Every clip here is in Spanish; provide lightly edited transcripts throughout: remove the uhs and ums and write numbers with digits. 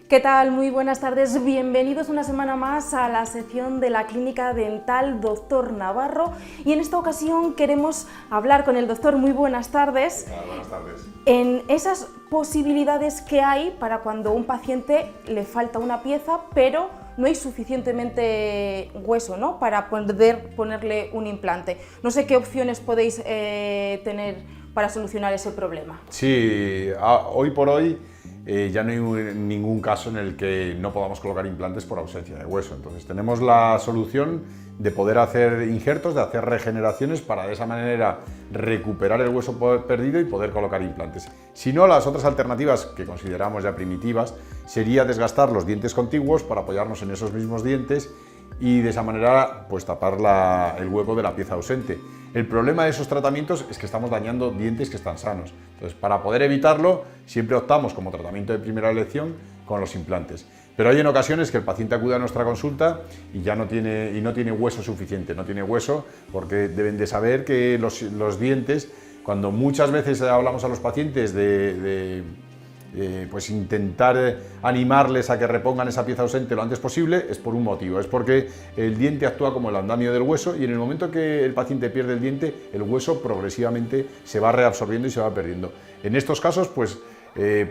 ¿Qué tal? Muy buenas tardes, bienvenidos una semana más a la sección de la Clínica Dental Dr. Navarro, y en esta ocasión queremos hablar con el doctor. Muy buenas tardes. Buenas tardes. En esas posibilidades que hay para cuando a un paciente le falta una pieza, pero no hay suficientemente hueso, ¿no?, para poder ponerle un implante. No sé qué opciones podéis tener para solucionar ese problema. Sí, hoy por hoy ya no hay ningún caso en el que no podamos colocar implantes por ausencia de hueso. Entonces tenemos la solución de poder hacer injertos, de hacer regeneraciones para de esa manera recuperar el hueso perdido y poder colocar implantes. Si no, las otras alternativas que consideramos ya primitivas sería desgastar los dientes contiguos para apoyarnos en esos mismos dientes y de esa manera pues tapar el hueco de la pieza ausente. El problema de esos tratamientos es que estamos dañando dientes que están sanos. Entonces, para poder evitarlo, siempre optamos como tratamiento de primera elección con los implantes. Pero hay en ocasiones que el paciente acude a nuestra consulta y ya no tiene hueso suficiente, no tiene hueso, porque deben de saber que los dientes, cuando muchas veces hablamos a los pacientes pues intentar animarles a que repongan esa pieza ausente lo antes posible, es por un motivo, es porque el diente actúa como el andamio del hueso y en el momento que el paciente pierde el diente, el hueso progresivamente se va reabsorbiendo y se va perdiendo. En estos casos, pues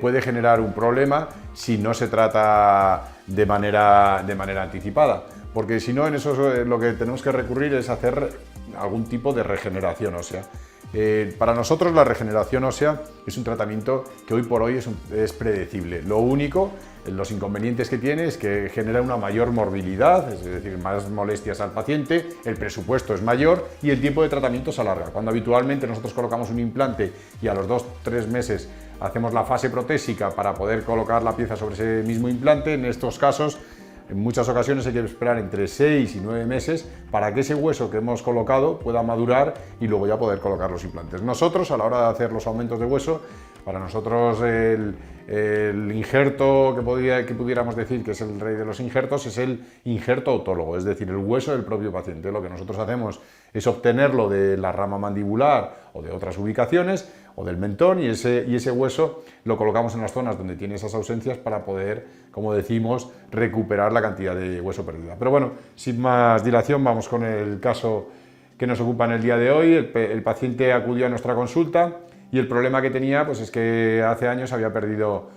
puede generar un problema si no se trata de manera anticipada, porque si no, en eso lo que tenemos que recurrir es hacer algún tipo de regeneración ósea. Para nosotros la regeneración ósea es un tratamiento que hoy por hoy es predecible. Lo único, los inconvenientes que tiene es que genera una mayor morbilidad, es decir, más molestias al paciente, el presupuesto es mayor y el tiempo de tratamiento se alarga. Cuando habitualmente nosotros colocamos un implante y a los 2-3 meses hacemos la fase protésica para poder colocar la pieza sobre ese mismo implante, en estos casos en muchas ocasiones hay que esperar entre 6 y 9 meses para que ese hueso que hemos colocado pueda madurar y luego ya poder colocar los implantes. Nosotros, a la hora de hacer los aumentos de hueso, para nosotros el injerto que pudiéramos decir que es el rey de los injertos es el injerto autólogo, es decir, el hueso del propio paciente. Lo que nosotros hacemos es obtenerlo de la rama mandibular o de otras ubicaciones o del mentón y ese hueso lo colocamos en las zonas donde tiene esas ausencias para poder, como decimos, recuperar la cantidad de hueso perdida. Pero bueno, sin más dilación, vamos con el caso que nos ocupa en el día de hoy. El paciente acudió a nuestra consulta y el problema que tenía pues es que hace años había perdido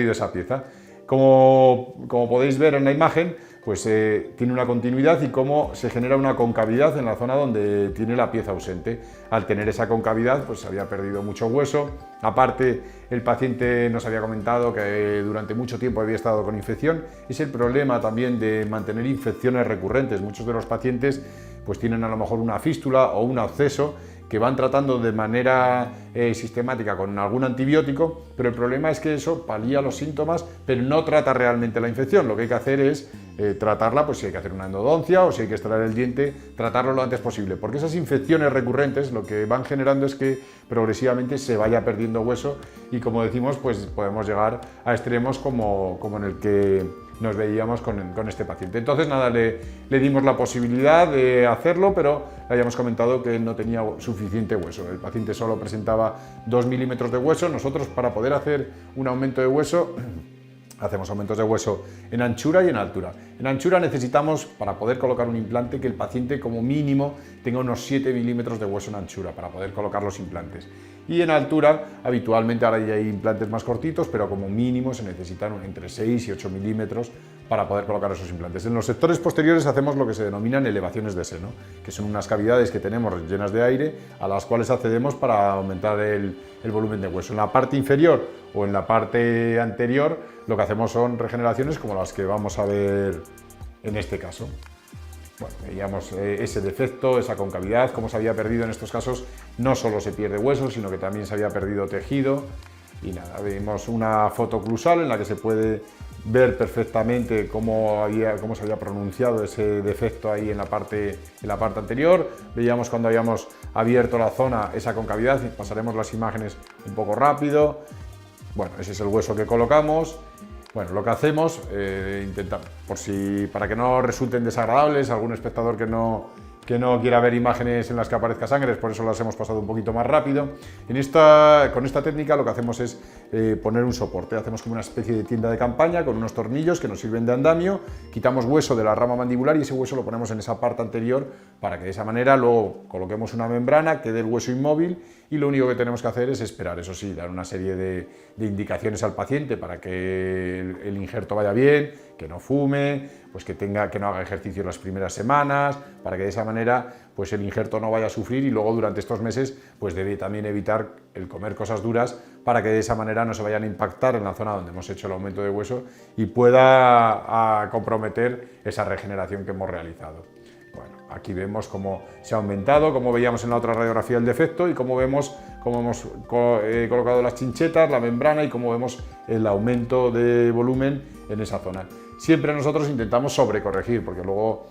esa pieza. Como podéis ver en la imagen, pues tiene una continuidad y cómo se genera una concavidad en la zona donde tiene la pieza ausente. Al tener esa concavidad, pues había perdido mucho hueso. Aparte, el paciente nos había comentado que durante mucho tiempo había estado con infección. Es el problema también de mantener infecciones recurrentes. Muchos de los pacientes pues tienen a lo mejor una fístula o un absceso que van tratando de manera sistemática con algún antibiótico, pero el problema es que eso palía los síntomas, pero no trata realmente la infección. Lo que hay que hacer es tratarla, pues si hay que hacer una endodoncia o si hay que extraer el diente, tratarlo lo antes posible, porque esas infecciones recurrentes lo que van generando es que progresivamente se vaya perdiendo hueso y, como decimos, pues podemos llegar a extremos como en el que nos veíamos con este paciente. Entonces nada, le dimos la posibilidad de hacerlo, pero le habíamos comentado que no tenía suficiente hueso. El paciente solo presentaba 2 milímetros de hueso. Nosotros, para poder hacer un aumento de hueso, hacemos aumentos de hueso en anchura y en altura. En anchura necesitamos, para poder colocar un implante, que el paciente como mínimo tenga unos 7 milímetros de hueso en anchura para poder colocar los implantes. Y en altura, habitualmente ahora ya hay implantes más cortitos, pero como mínimo se necesitan entre 6 y 8 milímetros para poder colocar esos implantes. En los sectores posteriores hacemos lo que se denominan elevaciones de seno, que son unas cavidades que tenemos llenas de aire a las cuales accedemos para aumentar el volumen de hueso. En la parte inferior o en la parte anterior lo que hacemos son regeneraciones como las que vamos a ver en este caso. Bueno, veíamos ese defecto, esa concavidad, cómo se había perdido en estos casos. No solo se pierde hueso, sino que también se había perdido tejido. Y nada, vemos una foto oclusal en la que se puede ver perfectamente cómo se había pronunciado ese defecto ahí en la parte anterior. Veíamos cuando habíamos abierto la zona esa concavidad, pasaremos las imágenes un poco rápido. Bueno, ese es el hueso que colocamos. Bueno, lo que hacemos, intentamos, para que no resulten desagradables, algún espectador que no que no quiera ver imágenes en las que aparezca sangre, por eso las hemos pasado un poquito más rápido. Con esta técnica lo que hacemos es poner un soporte, hacemos como una especie de tienda de campaña con unos tornillos que nos sirven de andamio, quitamos hueso de la rama mandibular y ese hueso lo ponemos en esa parte anterior para que de esa manera luego coloquemos una membrana, quede el hueso inmóvil y lo único que tenemos que hacer es esperar, eso sí, dar una serie de indicaciones al paciente para que el injerto vaya bien, que no fume, pues que no haga ejercicio las primeras semanas, para que de esa manera pues el injerto no vaya a sufrir y luego durante estos meses pues debe también evitar el comer cosas duras para que de esa manera no se vayan a impactar en la zona donde hemos hecho el aumento de hueso y pueda comprometer esa regeneración que hemos realizado. Bueno, aquí vemos cómo se ha aumentado, como veíamos en la otra radiografía el defecto y cómo vemos cómo hemos colocado las chinchetas, la membrana y cómo vemos el aumento de volumen en esa zona. Siempre nosotros intentamos sobrecorregir porque luego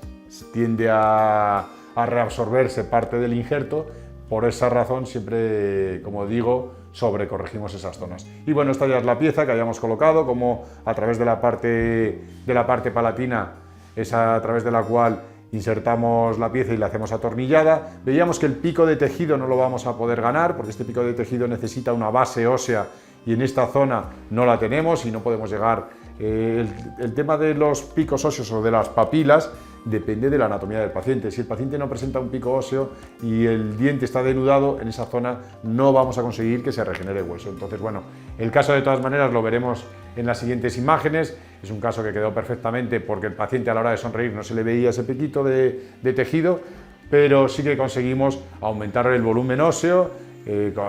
tiende a reabsorberse parte del injerto, por esa razón siempre, como digo, sobrecorregimos esas zonas. Y bueno, esta ya es la pieza que hayamos colocado, como a través de la parte palatina, es a través de la cual insertamos la pieza y la hacemos atornillada. Veíamos que el pico de tejido no lo vamos a poder ganar porque este pico de tejido necesita una base ósea y en esta zona no la tenemos y no podemos llegar. El tema de los picos óseos o de las papilas depende de la anatomía del paciente. Si el paciente no presenta un pico óseo y el diente está denudado, en esa zona no vamos a conseguir que se regenere hueso. Entonces, bueno, el caso de todas maneras lo veremos en las siguientes imágenes. Es un caso que quedó perfectamente porque el paciente a la hora de sonreír no se le veía ese piquito de tejido, pero sí que conseguimos aumentar el volumen óseo,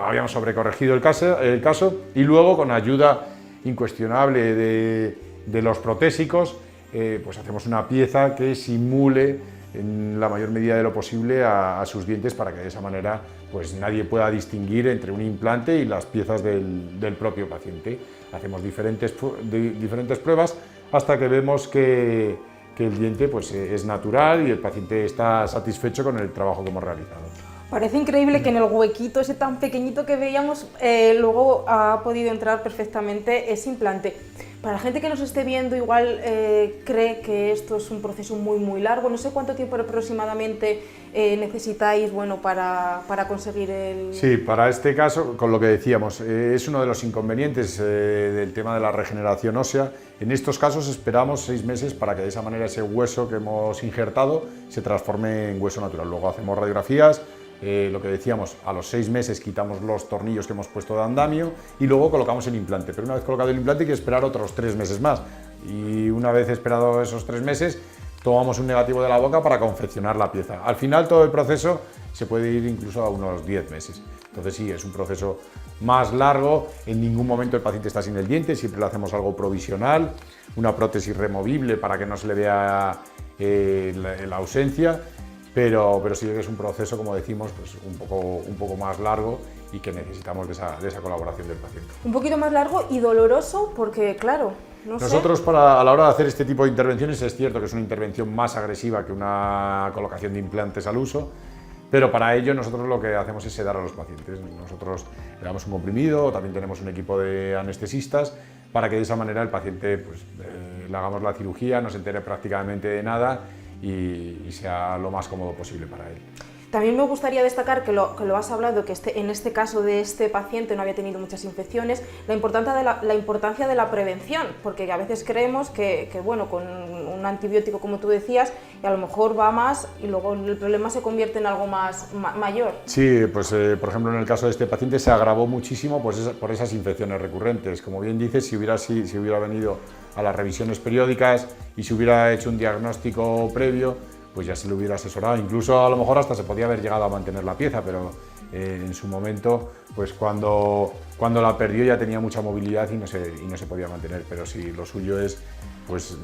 habíamos sobrecorregido el caso y luego con ayuda incuestionable de los protésicos, pues hacemos una pieza que simule en la mayor medida de lo posible a sus dientes para que de esa manera pues nadie pueda distinguir entre un implante y las piezas del propio paciente. Hacemos diferentes pruebas hasta que vemos que el diente pues, es natural y el paciente está satisfecho con el trabajo que hemos realizado. Parece increíble que en el huequito ese tan pequeñito que veíamos luego ha podido entrar perfectamente ese implante. Para la gente que nos esté viendo igual cree que esto es un proceso muy largo, no sé cuánto tiempo aproximadamente necesitáis para conseguir el... Sí, para este caso, con lo que decíamos, es uno de los inconvenientes del tema de la regeneración ósea. En estos casos esperamos 6 meses para que de esa manera ese hueso que hemos injertado se transforme en hueso natural. Luego hacemos radiografías. Lo que decíamos, a los 6 meses quitamos los tornillos que hemos puesto de andamio y luego colocamos el implante, pero una vez colocado el implante hay que esperar otros 3 meses más y una vez esperado esos 3 meses tomamos un negativo de la boca para confeccionar la pieza. Al final todo el proceso se puede ir incluso a unos 10 meses, entonces sí, es un proceso más largo, en ningún momento el paciente está sin el diente, siempre le hacemos algo provisional, una prótesis removible para que no se le vea la ausencia. Pero sí que es un proceso, como decimos, pues un poco más largo y que necesitamos de esa colaboración del paciente. Un poquito más largo y doloroso porque, claro, no sé... Nosotros a la hora de hacer este tipo de intervenciones es cierto que es una intervención más agresiva que una colocación de implantes al uso, pero para ello nosotros lo que hacemos es sedar a los pacientes. Nosotros le damos un comprimido, también tenemos un equipo de anestesistas para que de esa manera el paciente pues, le hagamos la cirugía, no se entere prácticamente de nada y sea lo más cómodo posible para él. También me gustaría destacar que lo has hablado, que en este caso de este paciente no había tenido muchas infecciones, la importancia de la prevención, porque a veces creemos que bueno, con un antibiótico, como tú decías, y a lo mejor va más y luego el problema se convierte en algo mayor. Sí, pues por ejemplo en el caso de este paciente se agravó muchísimo pues, por esas infecciones recurrentes. Como bien dices, si hubiera venido a las revisiones periódicas y se hubiera hecho un diagnóstico previo, pues ya se le hubiera asesorado, incluso a lo mejor hasta se podía haber llegado a mantener la pieza, pero en su momento, pues cuando la perdió ya tenía mucha movilidad y no se podía mantener, pero sí, lo suyo es, pues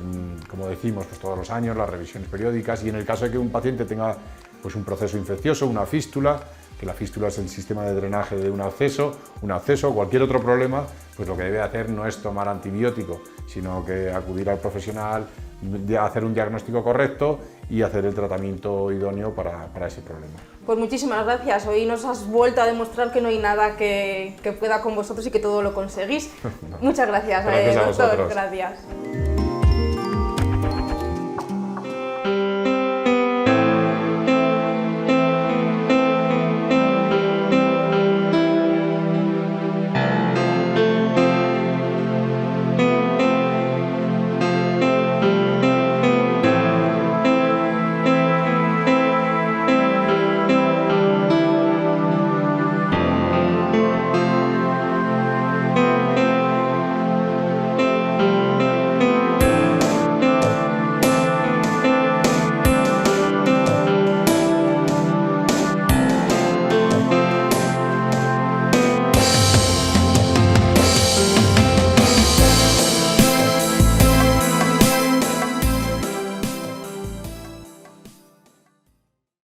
como decimos, pues todos los años las revisiones periódicas y en el caso de que un paciente tenga pues un proceso infeccioso, una fístula, que la fístula es el sistema de drenaje de un absceso o cualquier otro problema, pues lo que debe hacer no es tomar antibiótico, sino que acudir al profesional, hacer un diagnóstico correcto y hacer el tratamiento idóneo para ese problema. Pues muchísimas gracias, hoy nos has vuelto a demostrar que no hay nada que pueda con vosotros y que todo lo conseguís. Muchas gracias, Gracias a doctor, vosotros. gracias.